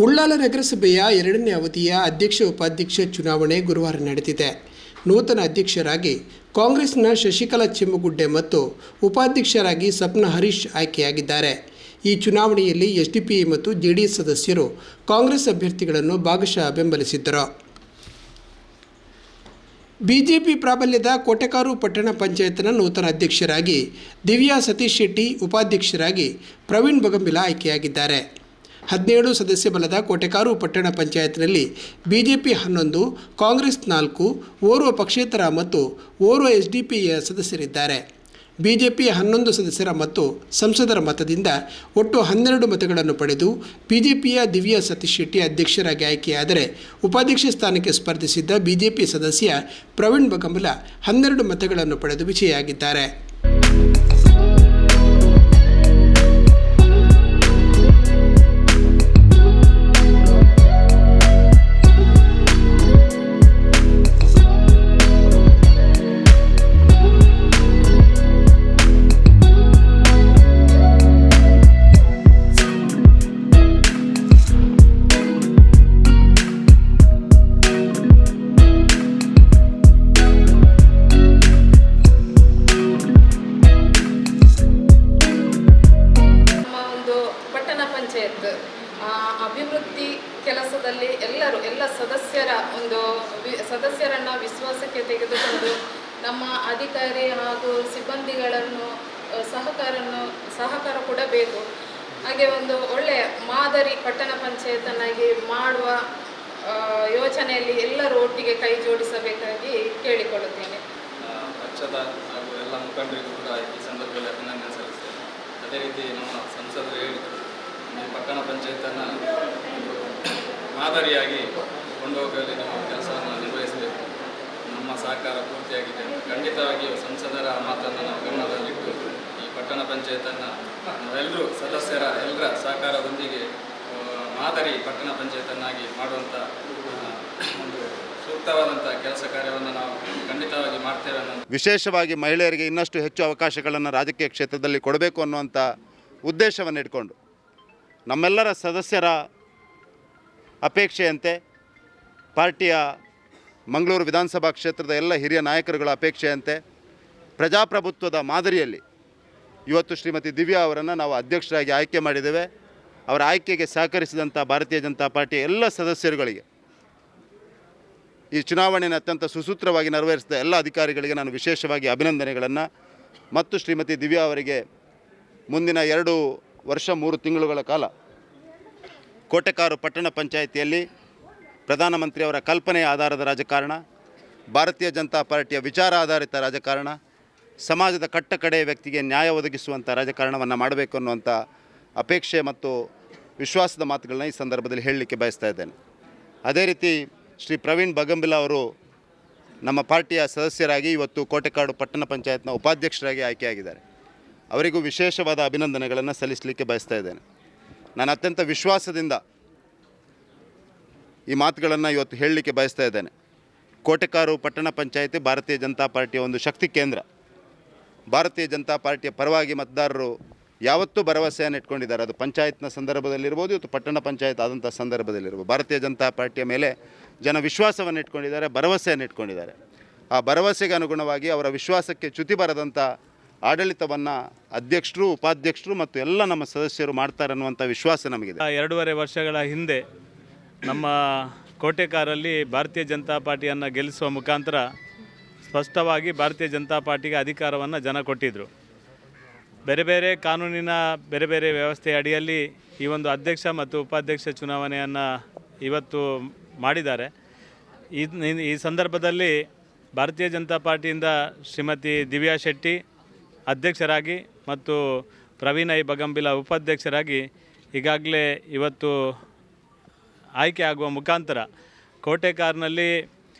ಉಳ್ಳಾಲ ನಗರಸಭೆಯ 2ನೇ ಅವಧಿಯ ಅಧ್ಯಕ್ಷ ಉಪಾಧ್ಯಕ್ಷ ಚುನಾವಣೆ ಗುರುವಾರ ನಡೆದಿದೆ. ನೂತನ ಅಧ್ಯಕ್ಷರಾಗಿ ಕಾಂಗ್ರೆಸ್ನ ಶಶಿಕಲಾ ಚೆಮ್ಮಗುಡ್ಡೆ ಮತ್ತು ಉಪಾಧ್ಯಕ್ಷರಾಗಿ ಸಪ್ನ ಹರೀಶ್ ಆಯ್ಕೆಯಾಗಿದ್ದಾರೆ. ಈ ಚುನಾವಣೆಯಲ್ಲಿ ಎಸ್ಡಿಪಿಐ ಮತ್ತು ಜೆಡಿಎಸ್ ಸದಸ್ಯರು ಕಾಂಗ್ರೆಸ್ ಅಭ್ಯರ್ಥಿಗಳನ್ನು ಭಾಗಶಃ ಬೆಂಬಲಿಸಿದ್ದರು. ಬಿಜೆಪಿ ಪ್ರಾಬಲ್ಯದ ಕೋಟೆಕಾರು ಪಟ್ಟಣ ಪಂಚಾಯತ್ನ ನೂತನ ಅಧ್ಯಕ್ಷರಾಗಿ ದಿವ್ಯಾ ಸತೀಶ್ ಶೆಟ್ಟಿ, ಉಪಾಧ್ಯಕ್ಷರಾಗಿ ಪ್ರವೀಣ್ ಬಗಂಬಿಲ ಆಯ್ಕೆಯಾಗಿದ್ದಾರೆ. 17 ಸದಸ್ಯ ಬಲದ ಕೋಟೆಕಾರು ಪಟ್ಟಣ ಪಂಚಾಯತ್ನಲ್ಲಿ ಬಿಜೆಪಿ 11, ಕಾಂಗ್ರೆಸ್ 4, ಓರ್ವ ಪಕ್ಷೇತರ ಮತ್ತು ಓರ್ವ ಎಸ್ಡಿಪಿಯ ಸದಸ್ಯರಿದ್ದಾರೆ. ಬಿಜೆಪಿ 11 ಸದಸ್ಯರ ಮತ್ತು ಸಂಸದರ ಮತದಿಂದ ಒಟ್ಟು 12 ಮತಗಳನ್ನು ಪಡೆದು ಬಿಜೆಪಿಯ ದಿವ್ಯಾ ಸತೀಶ್ ಶೆಟ್ಟಿ ಅಧ್ಯಕ್ಷರಾಗಿ ಆಯ್ಕೆಯಾದರೆ, ಉಪಾಧ್ಯಕ್ಷ ಸ್ಥಾನಕ್ಕೆ ಸ್ಪರ್ಧಿಸಿದ್ದ ಬಿಜೆಪಿ ಸದಸ್ಯ ಪ್ರವೀಣ್ ಬಗಂಬಿಲ 12 ಮತಗಳನ್ನು ಪಡೆದು ವಿಜಯಿಯಾಗಿದ್ದಾರೆ. ಅಭಿವೃದ್ಧಿ ಕೆಲಸದಲ್ಲಿ ಎಲ್ಲ ಸದಸ್ಯರನ್ನು ವಿಶ್ವಾಸಕ್ಕೆ ತೆಗೆದುಕೊಂಡು ನಮ್ಮ ಅಧಿಕಾರಿ ಹಾಗೂ ಸಿಬ್ಬಂದಿಗಳನ್ನು ಸಹಕಾರ ಕೊಡಬೇಕು. ಹಾಗೆ ಒಂದು ಒಳ್ಳೆಯ ಮಾದರಿ ಪಟ್ಟಣ ಪಂಚಾಯತನ್ನಾಗಿ ಮಾಡುವ ಯೋಚನೆಯಲ್ಲಿ ಎಲ್ಲರೂ ಒಟ್ಟಿಗೆ ಕೈ ಜೋಡಿಸಬೇಕಾಗಿ ಕೇಳಿಕೊಳ್ಳುತ್ತೇನೆ. ಪಕ್ಷದ ಹಾಗೂ ಎಲ್ಲ ಮುಖಂಡರಿಗೂ ಕೂಡ ಈ ಸಂದರ್ಭದಲ್ಲಿ ಅಭಿನಂದನೆ ಸಲ್ಲಿಸ್ತೇನೆ. ಅದೇ ರೀತಿ ನಮ್ಮ ಸಂಸದರು ಹೇಳಿದರು, ಈ ಪಟ್ಟಣ ಪಂಚಾಯತನ್ನು ಮಾದರಿಯಾಗಿ ಕೊಂಡೋಗಲು ನಾವು ಕೆಲಸವನ್ನು ನಿರ್ವಹಿಸಬೇಕು. ನಮ್ಮ ಸಹಕಾರ ಪೂರ್ತಿಯಾಗಿದೆ. ಖಂಡಿತವಾಗಿಯೂ ಸಂಸದರ ಮಾತನ್ನು ನಾವು ಗಮನದಲ್ಲಿಟ್ಟು ಈ ಪಟ್ಟಣ ಪಂಚಾಯತನ್ನು ನಾವೆಲ್ಲರೂ ಎಲ್ಲರ ಸಹಕಾರದೊಂದಿಗೆ ಮಾದರಿ ಪಟ್ಟಣ ಪಂಚಾಯತನ್ನಾಗಿ ಮಾಡುವಂಥ ಒಂದು ಸೂಕ್ತವಾದಂಥ ಕೆಲಸ ಕಾರ್ಯವನ್ನು ನಾವು ಖಂಡಿತವಾಗಿ ಮಾಡ್ತೇವೆ. ವಿಶೇಷವಾಗಿ ಮಹಿಳೆಯರಿಗೆ ಇನ್ನಷ್ಟು ಹೆಚ್ಚು ಅವಕಾಶಗಳನ್ನು ರಾಜಕೀಯ ಕ್ಷೇತ್ರದಲ್ಲಿ ಕೊಡಬೇಕು ಅನ್ನುವಂಥ ಉದ್ದೇಶವನ್ನು ಇಟ್ಕೊಂಡು ನಮ್ಮೆಲ್ಲರ ಸದಸ್ಯರ ಅಪೇಕ್ಷೆಯಂತೆ, ಪಾರ್ಟಿಯ ಮಂಗಳೂರು ವಿಧಾನಸಭಾ ಕ್ಷೇತ್ರದ ಎಲ್ಲ ಹಿರಿಯ ನಾಯಕರುಗಳ ಅಪೇಕ್ಷೆಯಂತೆ, ಪ್ರಜಾಪ್ರಭುತ್ವದ ಮಾದರಿಯಲ್ಲಿ ಇವತ್ತು ಶ್ರೀಮತಿ ದಿವ್ಯಾ ಅವರನ್ನು ನಾವು ಅಧ್ಯಕ್ಷರಾಗಿ ಆಯ್ಕೆ ಮಾಡಿದ್ದೇವೆ. ಅವರ ಆಯ್ಕೆಗೆ ಸಹಕರಿಸಿದಂಥ ಭಾರತೀಯ ಜನತಾ ಪಾರ್ಟಿಯ ಎಲ್ಲ ಸದಸ್ಯರುಗಳಿಗೆ, ಈ ಚುನಾವಣೆಯನ್ನು ಅತ್ಯಂತ ಸುಸೂತ್ರವಾಗಿ ನೆರವೇರಿಸಿದ ಎಲ್ಲ ಅಧಿಕಾರಿಗಳಿಗೆ ನಾನು ವಿಶೇಷವಾಗಿ ಅಭಿನಂದನೆಗಳನ್ನು ಮತ್ತು ಶ್ರೀಮತಿ ದಿವ್ಯಾ ಅವರಿಗೆ ಮುಂದಿನ 2 ವರ್ಷ 3 ತಿಂಗಳುಗಳ ಕಾಲ ಕೋಟೆಕಾರು ಪಟ್ಟಣ ಪಂಚಾಯಿತಿಯಲ್ಲಿ ಪ್ರಧಾನಮಂತ್ರಿಯವರ ಕಲ್ಪನೆಯ ಆಧಾರದ ರಾಜಕಾರಣ, ಭಾರತೀಯ ಜನತಾ ಪಾರ್ಟಿಯ ವಿಚಾರ ಆಧಾರಿತ ರಾಜಕಾರಣ, ಸಮಾಜದ ಕಟ್ಟಕಡೆಯ ವ್ಯಕ್ತಿಗೆ ನ್ಯಾಯ ಒದಗಿಸುವಂಥ ರಾಜಕಾರಣವನ್ನು ಮಾಡಬೇಕು ಅನ್ನುವಂಥ ಅಪೇಕ್ಷೆ ಮತ್ತು ವಿಶ್ವಾಸದ ಮಾತುಗಳನ್ನ ಈ ಸಂದರ್ಭದಲ್ಲಿ ಹೇಳಲಿಕ್ಕೆ ಬಯಸ್ತಾ ಇದ್ದೇನೆ. ಅದೇ ರೀತಿ ಶ್ರೀ ಪ್ರವೀಣ್ ಬಗಂಬಿಲ ಅವರು ನಮ್ಮ ಪಾರ್ಟಿಯ ಸದಸ್ಯರಾಗಿ ಇವತ್ತು ಕೋಟೆಕಾಡು ಪಟ್ಟಣ ಪಂಚಾಯತ್ನ ಉಪಾಧ್ಯಕ್ಷರಾಗಿ ಆಯ್ಕೆಯಾಗಿದ್ದಾರೆ. ಅವರಿಗೂ ವಿಶೇಷವಾದ ಅಭಿನಂದನೆಗಳನ್ನು ಸಲ್ಲಿಸಲಿಕ್ಕೆ ಬಯಸ್ತಾ ಇದ್ದೇನೆ. ನಾನು ಅತ್ಯಂತ ವಿಶ್ವಾಸದಿಂದ ಈ ಮಾತುಗಳನ್ನು ಇವತ್ತು ಹೇಳಲಿಕ್ಕೆ ಬಯಸ್ತಾ ಇದ್ದೇನೆ. ಕೋಟೆಕಾರು ಪಟ್ಟಣ ಪಂಚಾಯತಿ ಭಾರತೀಯ ಜನತಾ ಪಾರ್ಟಿಯ ಒಂದು ಶಕ್ತಿ ಕೇಂದ್ರ. ಭಾರತೀಯ ಜನತಾ ಪಾರ್ಟಿಯ ಪರವಾಗಿ ಮತದಾರರು ಯಾವತ್ತೂ ಭರವಸೆಯನ್ನು ಇಟ್ಕೊಂಡಿದ್ದಾರೆ. ಅದು ಪಂಚಾಯತ್ನ ಸಂದರ್ಭದಲ್ಲಿರ್ಬೋದು, ಇವತ್ತು ಪಟ್ಟಣ ಪಂಚಾಯತ್ ಆದಂಥ ಸಂದರ್ಭದಲ್ಲಿರ್ಬೋದು, ಭಾರತೀಯ ಜನತಾ ಪಾರ್ಟಿಯ ಮೇಲೆ ಜನ ವಿಶ್ವಾಸವನ್ನು ಇಟ್ಕೊಂಡಿದ್ದಾರೆ, ಭರವಸೆಯನ್ನು ಇಟ್ಕೊಂಡಿದ್ದಾರೆ. ಆ ಭರವಸೆಗೆ ಅನುಗುಣವಾಗಿ ಅವರ ವಿಶ್ವಾಸಕ್ಕೆ ಚ್ಯುತಿ ಬರದಂಥ ಆಡಳಿತವನ್ನು ಅಧ್ಯಕ್ಷರು, ಉಪಾಧ್ಯಕ್ಷರು ಮತ್ತು ಎಲ್ಲ ನಮ್ಮ ಸದಸ್ಯರು ಮಾಡ್ತಾರೆ ಅನ್ನುವಂಥ ವಿಶ್ವಾಸ ನಮಗಿದೆ. 2.5 ವರ್ಷಗಳ ಹಿಂದೆ ನಮ್ಮ ಕೋಟೆಕಾರಲ್ಲಿ ಭಾರತೀಯ ಜನತಾ ಪಾರ್ಟಿಯನ್ನು ಗೆಲ್ಲಿಸುವ ಮುಖಾಂತರ ಸ್ಪಷ್ಟವಾಗಿ ಭಾರತೀಯ ಜನತಾ ಪಾರ್ಟಿಗೆ ಅಧಿಕಾರವನ್ನು ಜನ ಕೊಟ್ಟಿದ್ದರು. ಬೇರೆ ಬೇರೆ ಕಾನೂನಿನ ಬೇರೆ ಬೇರೆ ವ್ಯವಸ್ಥೆಯ ಅಡಿಯಲ್ಲಿ ಈ ಒಂದು ಅಧ್ಯಕ್ಷ ಮತ್ತು ಉಪಾಧ್ಯಕ್ಷ ಚುನಾವಣೆಯನ್ನು ಇವತ್ತು ಮಾಡಿದ್ದಾರೆ. ಈ ಸಂದರ್ಭದಲ್ಲಿ ಭಾರತೀಯ ಜನತಾ ಪಾರ್ಟಿಯಿಂದ ಶ್ರೀಮತಿ ದಿವ್ಯಾ ಶೆಟ್ಟಿ ಅಧ್ಯಕ್ಷರಾಗಿ ಮತ್ತು ಪ್ರವೀಣ್ ಬಗಂಬಿಲ ಉಪಾಧ್ಯಕ್ಷರಾಗಿ ಈಗಾಗಲೇ ಇವತ್ತು ಆಯ್ಕೆ ಆಗುವ ಮುಖಾಂತರ ಕೋಟೆಕಾರ್ನಲ್ಲಿ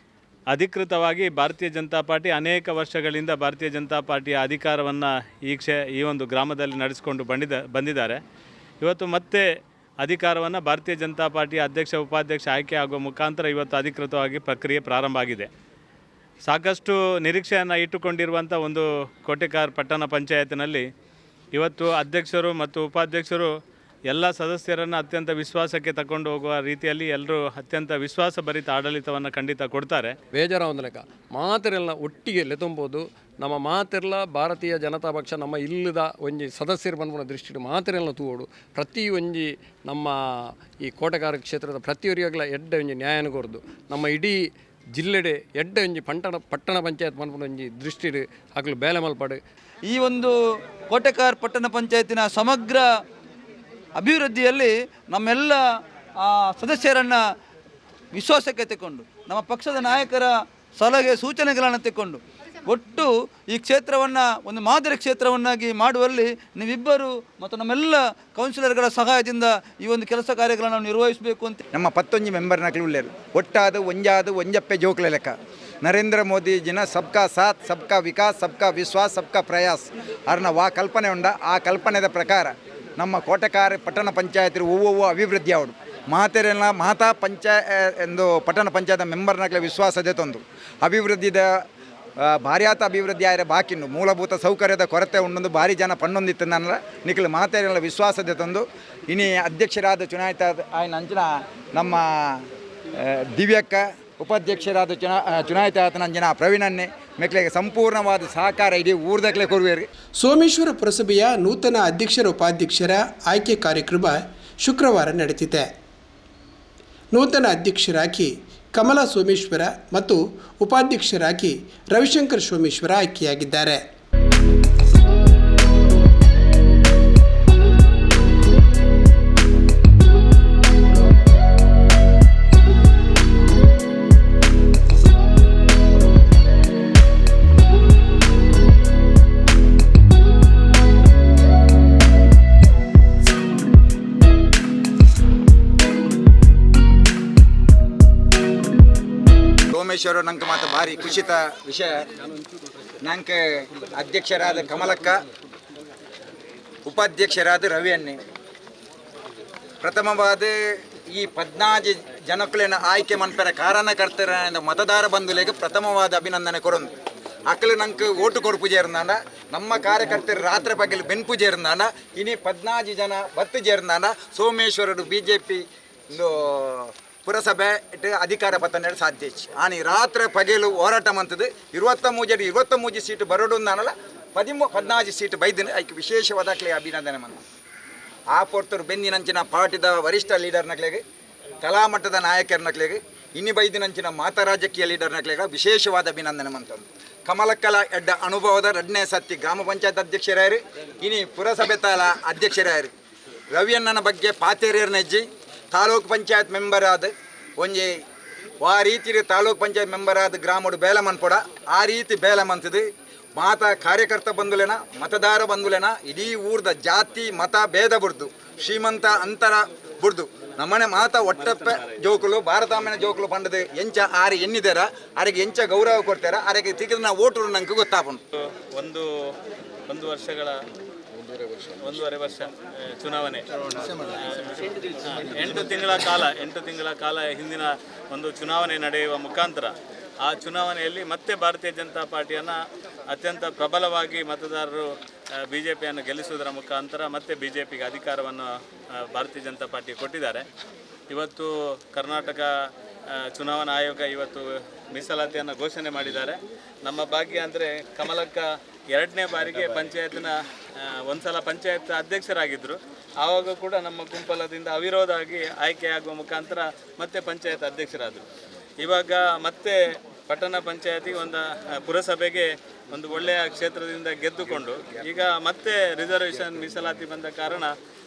ಅಧಿಕೃತವಾಗಿ ಭಾರತೀಯ ಜನತಾ ಪಾರ್ಟಿ ಅನೇಕ ವರ್ಷಗಳಿಂದ ಭಾರತೀಯ ಜನತಾ ಪಾರ್ಟಿಯ ಅಧಿಕಾರವನ್ನು ಈ ಒಂದು ಗ್ರಾಮದಲ್ಲಿ ನಡೆಸಿಕೊಂಡು ಬಂದಿದ್ದಾರೆ. ಇವತ್ತು ಮತ್ತೆ ಅಧಿಕಾರವನ್ನು ಭಾರತೀಯ ಜನತಾ ಪಾರ್ಟಿಯ ಅಧ್ಯಕ್ಷ ಉಪಾಧ್ಯಕ್ಷ ಆಯ್ಕೆ ಆಗುವ ಮುಖಾಂತರ ಇವತ್ತು ಅಧಿಕೃತವಾಗಿ ಪ್ರಕ್ರಿಯೆ ಪ್ರಾರಂಭ ಆಗಿದೆ. ಸಾಕಷ್ಟು ನಿರೀಕ್ಷೆಯನ್ನು ಇಟ್ಟುಕೊಂಡಿರುವಂಥ ಒಂದು ಕೋಟೆಕಾರ್ ಪಟ್ಟಣ ಪಂಚಾಯತ್ನಲ್ಲಿ ಇವತ್ತು ಅಧ್ಯಕ್ಷರು ಮತ್ತು ಉಪಾಧ್ಯಕ್ಷರು ಎಲ್ಲ ಸದಸ್ಯರನ್ನು ಅತ್ಯಂತ ವಿಶ್ವಾಸಕ್ಕೆ ತಗೊಂಡು ಹೋಗುವ ರೀತಿಯಲ್ಲಿ ಎಲ್ಲರೂ ಅತ್ಯಂತ ವಿಶ್ವಾಸಭರಿತ ಆಡಳಿತವನ್ನು ಖಂಡಿತ ಕೊಡ್ತಾರೆ. ಬೇಜಾರಾವಂದನಕ ಮಾತೆರೆಲ್ಲ ಒಟ್ಟಿಗೆ ಲೆತೊಂಬೋದು ನಮ್ಮ ಮಾತೆರ್ಲ ಭಾರತೀಯ ಜನತಾ ಪಕ್ಷ ನಮ್ಮ ಇಲ್ಲದ ಒಂಜಿ ಸದಸ್ಯರು ಬಂದ್ಬಿಡೋ ದೃಷ್ಟಿ ಮಾತೆರೆಲ್ಲ ತೂವೋಡು ಪ್ರತಿ ಒಂಜಿ ನಮ್ಮ ಈ ಕೋಟೆಕಾರ ಕ್ಷೇತ್ರದ ಪ್ರತಿಯೊರಿಯಾಗಲ ಎಡ್ಡೆ ಒಂಜಿ ನ್ಯಾಯನ ಕೊರ್ದು ನಮ್ಮ ಇಡೀ ಜಿಲ್ಲೆಡೆ ಎಡ್ಡೆ ಒಂಜಿ ಪಟ್ಟಣ ಪಂಚಾಯತ್ ಬಂದ್ಬಿಡೋ ಒಂಜಿ ದೃಷ್ಟಿ ಆಗ್ಲು ಬೇಲೆ ಮಲ್ಪಾಡು. ಈ ಒಂದು ಕೋಟೆಕಾರ್ ಪಟ್ಟಣ ಪಂಚಾಯತಿನ ಸಮಗ್ರ ಅಭಿವೃದ್ಧಿಯಲ್ಲಿ ನಮ್ಮೆಲ್ಲ ಸದಸ್ಯರನ್ನು ವಿಶ್ವಾಸಕ್ಕೆ ತಗೊಂಡು ನಮ್ಮ ಪಕ್ಷದ ನಾಯಕರ ಸಲಹೆ ಸೂಚನೆಗಳನ್ನು ತಗೊಂಡು ಒಟ್ಟು ಈ ಕ್ಷೇತ್ರವನ್ನು ಒಂದು ಮಾದರಿ ಕ್ಷೇತ್ರವನ್ನಾಗಿ ಮಾಡುವಲ್ಲಿ ನೀವಿಬ್ಬರು ಮತ್ತು ನಮ್ಮೆಲ್ಲ ಕೌನ್ಸಿಲರ್ಗಳ ಸಹಾಯದಿಂದ ಈ ಒಂದು ಕೆಲಸ ಕಾರ್ಯಗಳನ್ನು ನಾವು ನಿರ್ವಹಿಸಬೇಕು ಅಂತ ನಮ್ಮ 11 ಮೆಂಬರ್ನಾಗಲಿ ಉಳ್ಳೇರು ಒಟ್ಟಾದ ಒಂಜಪ್ಪೆ ಜೋಕ್ಲೆ ಲೆಕ್ಕ ನರೇಂದ್ರ ಮೋದಿ ಜಿನ ಸಬ್ಕಾ ಸಾಥ್ ಸಬ್ಕಾ ವಿಕಾಸ್ ಸಬ್ಕಾ ವಿಶ್ವಾಸ್ ಸಬ್ಕಾ ಪ್ರಯಾಸ್ ಅರ್ನ ಕಲ್ಪನೆ ಉಂಡ ಆ ಕಲ್ಪನೆದ ಪ್ರಕಾರ ನಮ್ಮ ಕೋಟೆಕಾರ ಪಟ್ಟಣ ಪಂಚಾಯತ್ ಹೂವು ಅಭಿವೃದ್ಧಿ ಆವಡು ಮಾತೆರೆಲ್ಲ ಮಾತಾ ಎಂದು ಪಟ್ಟಣ ಪಂಚಾಯತ್ ಮೆಂಬರ್ನಾಗಲೇ ವಿಶ್ವಾಸದೆ ತಂದು ಅಭಿವೃದ್ಧಿದ ಭಾರ್ಯಾತ ಅಭಿವೃದ್ಧಿ ಆಯ್ರೆ ಬಾಕಿನ್ನು ಮೂಲಭೂತ ಸೌಕರ್ಯದ ಕೊರತೆ ಉಂಡೊಂದು ಭಾರಿ ಜನ ಪಣ್ಣೊಂದಿತ್ತು ನನ್ನ ನಿಖಿಲ್ ಮಾತೆರೆಲ್ಲ ವಿಶ್ವಾಸದೆ ತಂದು ಇನಿ ಅಧ್ಯಕ್ಷರಾದ ಚುನಾಯಿತ ಆಯ್ನ ಅಂಚಿನ ನಮ್ಮ ದಿವ್ಯಕ್ಕ ಉಪಾಧ್ಯಕ್ಷರಾದ ಚುನಾಯಿತ ಆತನಂಜನ ಪ್ರವೀಣನ್ನೇ ಮೆಕ್ಲೆಗೆ ಸಂಪೂರ್ಣವಾದ ಸಹಕಾರ ಇಡೀ ಊರ್ದಕ್ಲೆ ಕೊರುವೇರಿ. ಸೋಮೇಶ್ವರ ಪುರಸಭೆಯ ನೂತನ ಅಧ್ಯಕ್ಷರ ಉಪಾಧ್ಯಕ್ಷರ ಆಯ್ಕೆ ಕಾರ್ಯಕ್ರಮ ಶುಕ್ರವಾರ ನಡೆದಿದೆ. ನೂತನ ಅಧ್ಯಕ್ಷರಾಗಿ ಕಮಲಾ ಸೋಮೇಶ್ವರ ಮತ್ತು ಉಪಾಧ್ಯಕ್ಷರಾಗಿ ರವಿಶಂಕರ್ ಸೋಮೇಶ್ವರ ಆಯ್ಕೆಯಾಗಿದ್ದಾರೆ. ಸೋಮೇಶ್ವರ ನಂಗೆ ಮಾತ್ರ ಭಾರಿ ಖುಷಿತ ವಿಷಯ. ನಂಗೆ ಅಧ್ಯಕ್ಷರಾದ ಕಮಲಕ್ಕ, ಉಪಾಧ್ಯಕ್ಷರಾದ ರವಿಯನ್ನೇ ಪ್ರಥಮವಾದ ಈ 14 ಜನಕ್ಕಳನ್ನ ಆಯ್ಕೆ ಮನ್ಪರ ಕಾರಣಕರ್ತರ ಮತದಾರ ಬಂಧುಲೆಗೆ ಪ್ರಥಮವಾದ ಅಭಿನಂದನೆ ಕೊರೊಂದು ಅಕ್ಕಲು ನಂಗೆ ಓಟು ಕೊರ್ಪು ಜೇರ್ನಾಂಡ ನಮ್ಮ ಕಾರ್ಯಕರ್ತರು ರಾತ್ರಿ ಪಗಲು ಬೆನ್ಪು ಜೇರ್ನಾಂಡ ಇನಿ 14 ಜನ ಬತ್ತು ಜೇರ್ನಾಂಡ ಸೋಮೇಶ್ವರರು BJP ಪುರಸಭೆ ಅಧಿಕಾರ ಪತ್ತನೇಳು ಸಾಧ್ಯ ಆನಿ ರಾತ್ರಿ ಪಗಲು ಹೋರಾಟ ಮಂತದ್ದು 23 ಸೀಟು ಬರೋಡು ನಾನಲ್ಲ 14 ಸೀಟು ಬೈದಿನ ಅದಕ್ಕೆ ವಿಶೇಷವಾದ ಅಭಿನಂದನೆ ಮಂದ ಆ ಪೊರ್ತರು ಬೆನ್ನಿನಂಚಿನ ಪಾರ್ಟಿದ ವರಿಷ್ಠ ಲೀಡರ್ನಕ್ಲೆಗೆ ತಲಾಮಟ್ಟದ ನಾಯಕರನಕ್ಲೆಗೆ ಇನ್ನು ಬೈದಿನಂಚಿನ ಮಾತಾ ರಾಜಕೀಯ ಲೀಡರ್ನಕ್ಲೆಗೆ ವಿಶೇಷವಾದ ಅಭಿನಂದನೆ ಮಂತಂದು ಕಮಲಕ್ಕಲ ಎಡ್ಡ ಅನುಭವದ 2ನೇ ಸತಿ ಗ್ರಾಮ ಪಂಚಾಯತ್ ಅಧ್ಯಕ್ಷರಾಯರು ಇನಿ ಪುರಸಭೆ ತಾಲ ಅಧ್ಯಕ್ಷರಾಯರು ರವಿಯಣ್ಣನ ಬಗ್ಗೆ ಪಾತೇರಿಯರ್ನೆಜ್ಜಿ ತಾಲೂಕು ಪಂಚಾಯತ್ ಮೆಂಬರ್ ಆದ ಒಂಜಿ ಆ ರೀತಿ ತಾಲೂಕು ಪಂಚಾಯತ್ ಮೆಂಬರ್ ಆದ ಗ್ರಾಮಡು ಬೇಲ ಮನ್ಪೊಡ ಆ ರೀತಿ ಬೇಲ ಮಂತದು ಮಾತ ಕಾರ್ಯಕರ್ತ ಬಂಧುಲೆನ ಮತದಾರ ಬಂಧುಲೆನ ಇಡೀ ಊರ್ದ ಜಾತಿ ಮತ ಭೇದ ಬಿಡ್ದು ಶ್ರೀಮಂತ ಅಂತರ ಬಿಡ್ದು ನಮ್ಮನೆ ಮಾತ ಒಟ್ಟಪ್ಪೆ ಜೋಕುಲು ಭಾರತಾಮನ ಜೋಕುಲು ಪಂಡದು ಎಂಚ ಆರಿ ಎನ್ನಿದಾರ ಆರಿಗೆ ಎಂಚ ಗೌರವ ಕೊಡ್ತಾರ ಆರಿಗೆ ತಿಗಿದ ಓಟು ನಂಗೆ ಗೊತ್ತಾಪುಂಟು. ಒಂದೂವರೆ ವರ್ಷ ಚುನಾವಣೆ 8 ತಿಂಗಳ ಕಾಲ ಹಿಂದಿನ ಒಂದು ಚುನಾವಣೆ ನಡೆಯುವ ಮುಖಾಂತರ ಆ ಚುನಾವಣೆಯಲ್ಲಿ ಮತ್ತೆ ಭಾರತೀಯ ಜನತಾ ಪಾರ್ಟಿಯನ್ನು ಅತ್ಯಂತ ಪ್ರಬಲವಾಗಿ ಮತದಾರರು BJPಯನ್ನು ಗೆಲ್ಲಿಸುವುದರ ಮುಖಾಂತರ ಮತ್ತೆ BJPಗೆ ಅಧಿಕಾರವನ್ನು ಭಾರತೀಯ ಜನತಾ ಪಾರ್ಟಿ ಕೊಟ್ಟಿದ್ದಾರೆ. ಇವತ್ತು ಕರ್ನಾಟಕ ಚುನಾವಣಾ ಆಯೋಗ ಇವತ್ತು ಮೀಸಲಾತಿಯನ್ನು ಘೋಷಣೆ ಮಾಡಿದ್ದಾರೆ. ನಮ್ಮ ಭಾಗ್ಯ ಅಂದರೆ ಕಮಲಕ್ಕ 2ನೇ ಬಾರಿಗೆ ಪಂಚಾಯತ್ನ ಒಂದ್ಸಲ ಪಂಚಾಯತ್ ಅಧ್ಯಕ್ಷರಾಗಿದ್ದರು. ಆವಾಗ ಕೂಡ ನಮ್ಮ ಗುಂಪಲದಿಂದ ಅವಿರೋಧವಾಗಿ ಆಯ್ಕೆಯಾಗುವ ಮುಖಾಂತರ ಮತ್ತೆ ಪಂಚಾಯತ್ ಅಧ್ಯಕ್ಷರಾದರು. ಇವಾಗ ಮತ್ತೆ ಪಟ್ಟಣ ಪಂಚಾಯತಿಗೆ ಪುರಸಭೆಗೆ ಒಂದು ಒಳ್ಳೆಯ ಕ್ಷೇತ್ರದಿಂದ ಗೆದ್ದುಕೊಂಡು ಈಗ ಮತ್ತೆ ರಿಸರ್ವೇಷನ್ ಮೀಸಲಾತಿ ಬಂದ ಕಾರಣ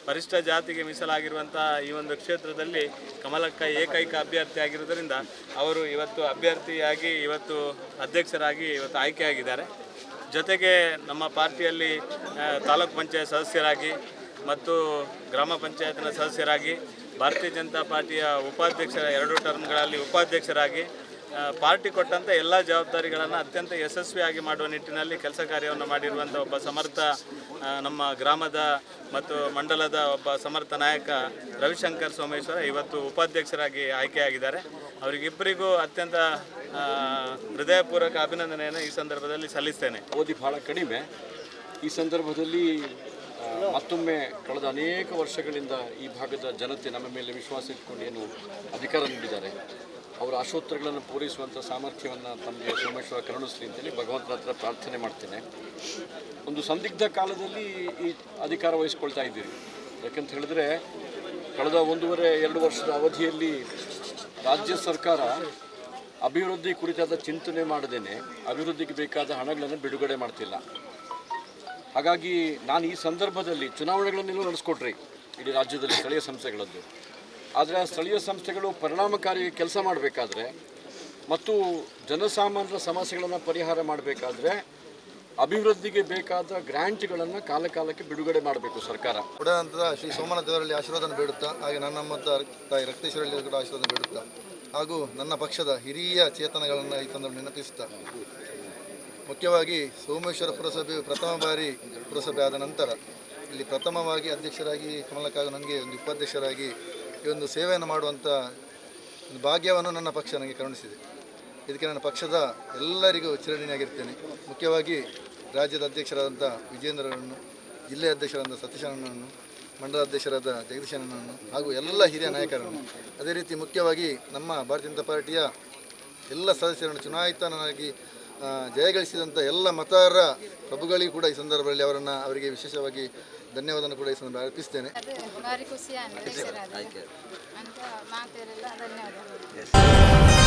ಪರಿಷ್ಠ ಜಾತಿಗೆ ಮೀಸಲಾಗಿರುವಂಥ ಈ ಒಂದು ಕ್ಷೇತ್ರದಲ್ಲಿ ಕಮಲಕ್ಕ ಏಕೈಕ ಅಭ್ಯರ್ಥಿ ಆಗಿರುವುದರಿಂದ ಅವರು ಇವತ್ತು ಅಭ್ಯರ್ಥಿಯಾಗಿ ಇವತ್ತು ಅಧ್ಯಕ್ಷರಾಗಿ ಇವತ್ತು ಆಯ್ಕೆಯಾಗಿದ್ದಾರೆ. ಜೊತೆಗೆ ನಮ್ಮ ಪಾರ್ಟಿಯಲ್ಲಿ ತಾಲೂಕು ಪಂಚಾಯತ್ ಸದಸ್ಯರಾಗಿ ಮತ್ತು ಗ್ರಾಮ ಪಂಚಾಯತ್ನ ಸದಸ್ಯರಾಗಿ ಭಾರತೀಯ ಜನತಾ ಪಾರ್ಟಿಯ ಉಪಾಧ್ಯಕ್ಷರ 2 ಟರ್ಮ್ಗಳಲ್ಲಿ ಉಪಾಧ್ಯಕ್ಷರಾಗಿ ಪಾರ್ಟಿ ಕೊಟ್ಟಂಥ ಎಲ್ಲ ಜವಾಬ್ದಾರಿಗಳನ್ನು ಅತ್ಯಂತ ಯಶಸ್ವಿಯಾಗಿ ಮಾಡುವ ನಿಟ್ಟಿನಲ್ಲಿ ಕೆಲಸ ಕಾರ್ಯವನ್ನು ಮಾಡಿರುವಂಥ ಒಬ್ಬ ಸಮರ್ಥ ನಮ್ಮ ಗ್ರಾಮದ ಮತ್ತು ಮಂಡಲದ ಒಬ್ಬ ಸಮರ್ಥ ನಾಯಕ ರವಿಶಂಕರ್ ಸೋಮೇಶ್ವರ ಇವತ್ತು ಉಪಾಧ್ಯಕ್ಷರಾಗಿ ಆಯ್ಕೆಯಾಗಿದ್ದಾರೆ. ಅವರಿಗಿಬ್ಬರಿಗೂ ಅತ್ಯಂತ ಹೃದಯಪೂರ್ವಕ ಅಭಿನಂದನೆಯನ್ನು ಈ ಸಂದರ್ಭದಲ್ಲಿ ಸಲ್ಲಿಸ್ತೇನೆ. ಅವಧಿ ಬಹಳ ಕಡಿಮೆ. ಈ ಸಂದರ್ಭದಲ್ಲಿ ಮತ್ತೊಮ್ಮೆ ಕಳೆದ ಅನೇಕ ವರ್ಷಗಳಿಂದ ಈ ಭಾಗದ ಜನತೆ ನಮ್ಮ ಮೇಲೆ ವಿಶ್ವಾಸ ಇಟ್ಕೊಂಡು ಏನು ಅಧಿಕಾರ ನೀಡಿದ್ದಾರೆ ಅವರ ಆಶೋತ್ತರಗಳನ್ನು ಪೂರೈಸುವಂಥ ಸಾಮರ್ಥ್ಯವನ್ನು ತಮಗೆ ಸೋಮೇಶ್ವರ ಕರುಣಿಸಲಿ ಅಂತೇಳಿ ಭಗವಂತನ ಹತ್ರ ಪ್ರಾರ್ಥನೆ ಮಾಡ್ತೇನೆ. ಒಂದು ಸಂದಿಗ್ಧ ಕಾಲದಲ್ಲಿ ಈ ಅಧಿಕಾರ ವಹಿಸ್ಕೊಳ್ತಾ ಇದ್ದೀರಿ. ಯಾಕಂತ ಹೇಳಿದ್ರೆ ಕಳೆದ 1.5-2 ವರ್ಷದ ಅವಧಿಯಲ್ಲಿ ರಾಜ್ಯ ಸರ್ಕಾರ ಅಭಿವೃದ್ಧಿ ಕುರಿತಾದ ಚಿಂತನೆ ಮಾಡದೇನೆ ಅಭಿವೃದ್ಧಿಗೆ ಬೇಕಾದ ಹಣಗಳನ್ನು ಬಿಡುಗಡೆ ಮಾಡ್ತಿಲ್ಲ. ಹಾಗಾಗಿ ನಾನು ಈ ಸಂದರ್ಭದಲ್ಲಿ ಚುನಾವಣೆಗಳನ್ನೆಲ್ಲ ನಡೆಸ್ಕೊಟ್ರಿ ಇಡೀ ರಾಜ್ಯದಲ್ಲಿ ಸ್ಥಳೀಯ ಸಂಸ್ಥೆಗಳದ್ದು. ಆದರೆ ಆ ಸ್ಥಳೀಯ ಸಂಸ್ಥೆಗಳು ಪರಿಣಾಮಕಾರಿ ಕೆಲಸ ಮಾಡಬೇಕಾದ್ರೆ ಮತ್ತು ಜನಸಾಮಾನ್ಯರ ಸಮಸ್ಯೆಗಳನ್ನು ಪರಿಹಾರ ಮಾಡಬೇಕಾದ್ರೆ ಅಭಿವೃದ್ಧಿಗೆ ಬೇಕಾದ ಗ್ರ್ಯಾಂಟ್ಗಳನ್ನು ಕಾಲಕ್ಕೆ ಬಿಡುಗಡೆ ಮಾಡಬೇಕು ಸರ್ಕಾರ. ಉಡನಂತರ ಶ್ರೀ ಸೋಮನಾಥ ದೇವರಲ್ಲಿ ಆಶೀರ್ವಾದ ಬೇಡುತ್ತಾ, ಹಾಗೆ ನನ್ನ ಮತ್ತು ತಾಯಿ ರಕ್ತೇಶ್ವರಲ್ಲಿ ಕೂಡ ಆಶೀರ್ವಾದ ಬೇಡುತ್ತಾ, ಹಾಗೂ ನನ್ನ ಪಕ್ಷದ ಹಿರಿಯ ಚೇತನಗಳನ್ನು ಈ ಸಂದರ್ಭ ನೆನಪಿಸುತ್ತಾ, ಮುಖ್ಯವಾಗಿ ಸೋಮೇಶ್ವರ ಪುರಸಭೆಯು ಪ್ರಥಮ ಬಾರಿ ಪುರಸಭೆ ಆದ ನಂತರ ಇಲ್ಲಿ ಪ್ರಥಮವಾಗಿ ಅಧ್ಯಕ್ಷರಾಗಿ ಕಮಲಕ್ಕಾಗಿ ನನಗೆ ಒಂದು ಉಪಾಧ್ಯಕ್ಷರಾಗಿ ಈ ಒಂದು ಸೇವೆಯನ್ನು ಮಾಡುವಂಥ ಒಂದು ಭಾಗ್ಯವನ್ನು ನನ್ನ ಪಕ್ಷ ನನಗೆ ಕರುಣಿಸಿದೆ. ಇದಕ್ಕೆ ನನ್ನ ಪಕ್ಷದ ಎಲ್ಲರಿಗೂ ಚಿರಋಣಿಯಾಗಿರ್ತೇನೆ. ಮುಖ್ಯವಾಗಿ ರಾಜ್ಯದ ಅಧ್ಯಕ್ಷರಾದಂಥ ವಿಜೇಂದ್ರರನ್ನು, ಜಿಲ್ಲೆಯ ಅಧ್ಯಕ್ಷರಾದ ಸತೀಶಣ್ಣನನ್ನು, ಮಂಡಲ ಅಧ್ಯಕ್ಷರಾದ ಜಗದೀಶಣ್ಣನನ್ನು ಹಾಗೂ ಎಲ್ಲ ಹಿರಿಯ ನಾಯಕರನ್ನು, ಅದೇ ರೀತಿ ಮುಖ್ಯವಾಗಿ ನಮ್ಮ ಭಾರತೀಯ ಜನತಾ ಪಾರ್ಟಿಯ ಎಲ್ಲ ಸದಸ್ಯರನ್ನು ಚುನಾಯಿತನಾಗಿ ಜಯಗಳಿಸಿದಂಥ ಎಲ್ಲ ಮತದಾರರ ಪ್ರಭುಗಳಿಗೂ ಕೂಡ ಈ ಸಂದರ್ಭದಲ್ಲಿ ಅವರಿಗೆ ವಿಶೇಷವಾಗಿ ಧನ್ಯವಾದವನ್ನು ಕೂಡ ಈ ಸಂದರ್ಭ ಅರ್ಪಿಸ್ತೇನೆ. ಭಾರಿ ಖುಷಿ ಅಂತ ಮಾತೆಲ್ಲ ಧನ್ಯವಾದ.